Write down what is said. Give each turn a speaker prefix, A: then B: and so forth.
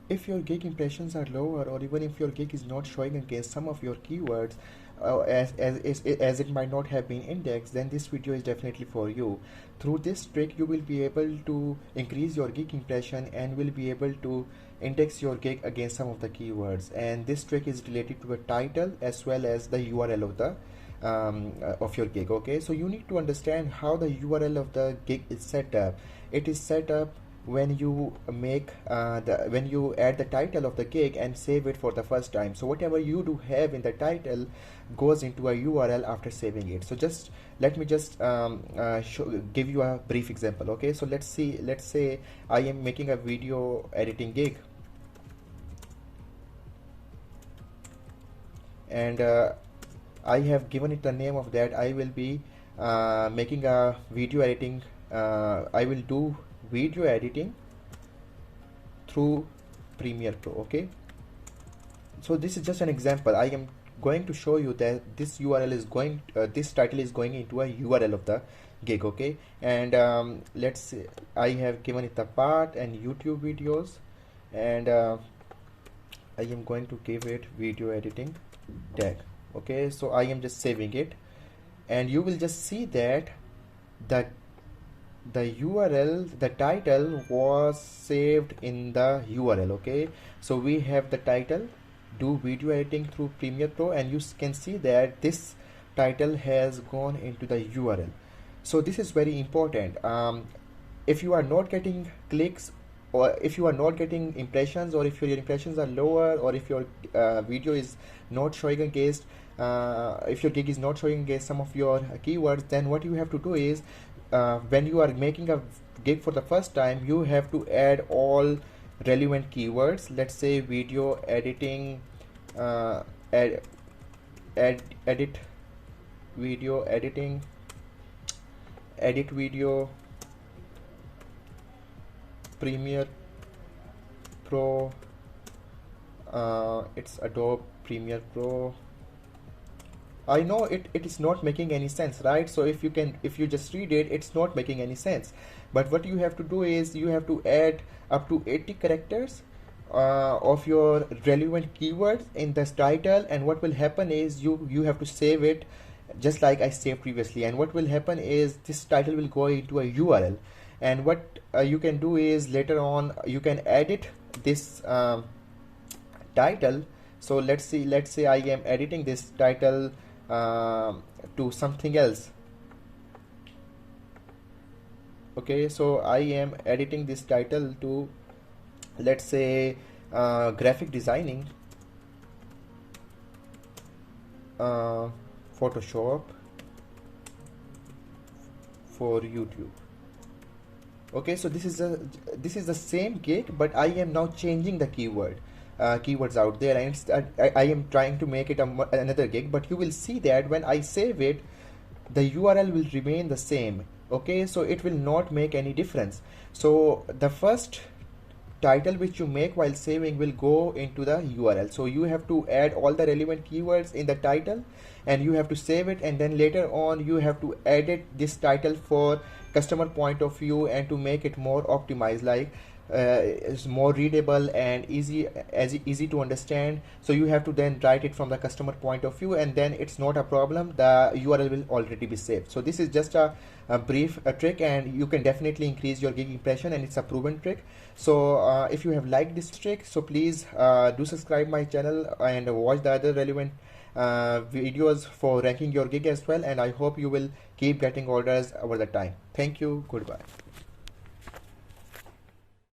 A: if your gig impressions are lower, or even if your gig is not showing against some of your keywords, as it might not have been indexed, then this video is definitely for you. Through this trick, you will be able to increase your gig impression and will be able to index your gig against some of the keywords. And this trick is related to a title as well as the URL of the of your gig. Okay, so you need to understand how the URL of the gig is set up. It is set up when you make when you add the title of the gig and save it for the first time. So whatever you do have in the title goes into a URL after saving it. So just let me just give you a brief example. Okay, so let's say I am making a video editing gig, and I have given it the name of that I will be making a video editing. I will do video editing through Premiere Pro. Okay, so this is just an example. I am going to show you that this URL is going this title is going into a URL of the gig. Okay, and let's say I have given it the part and YouTube videos, and I am going to give it video editing tag. Okay, so I am just saving it, and you will just see that the URL, the title was saved in the URL. Okay, so we have the title, do video editing through Premiere Pro, and you can see that this title has gone into the URL. So this is very important. If you are not getting clicks, or if you are not getting impressions, or if your impressions are lower, or if your video is not showing against if your gig is not showing against some of your keywords, then what you have to do is when you are making a gig for the first time, you have to add all relevant keywords. Let's say video editing, edit video editing, edit video, Premiere Pro, it's Adobe Premiere Pro. I know it is not making any sense, right? So if you just read it, it's not making any sense. But what you have to do is you have to add up to 80 characters of your relevant keywords in this title, and what will happen is you have to save it just like I saved previously. And what will happen is this title will go into a URL, and what you can do is later on you can edit this title. So let's say I am editing this title to something else. Okay, so I am editing this title to, let's say, graphic designing, Photoshop for YouTube. Okay, so this is the same gig, but I am now changing the keywords out there, and I am trying to make it another gig. But you will see that when I save it, the URL will remain the same. Okay, so it will not make any difference. So the first title which you make while saving will go into the URL. So you have to add all the relevant keywords in the title, and you have to save it, and then later on you have to edit this title for customer point of view and to make it more optimized, like is more readable and easy to understand. So you have to then write it from the customer point of view, and then it's not a problem, the URL will already be saved. So this is just a brief trick, and you can definitely increase your gig impression, and it's a proven trick. So if you have liked this trick, so please do subscribe my channel and watch the other relevant videos for ranking your gig as well, and I hope you will keep getting orders over the time. Thank you. Goodbye.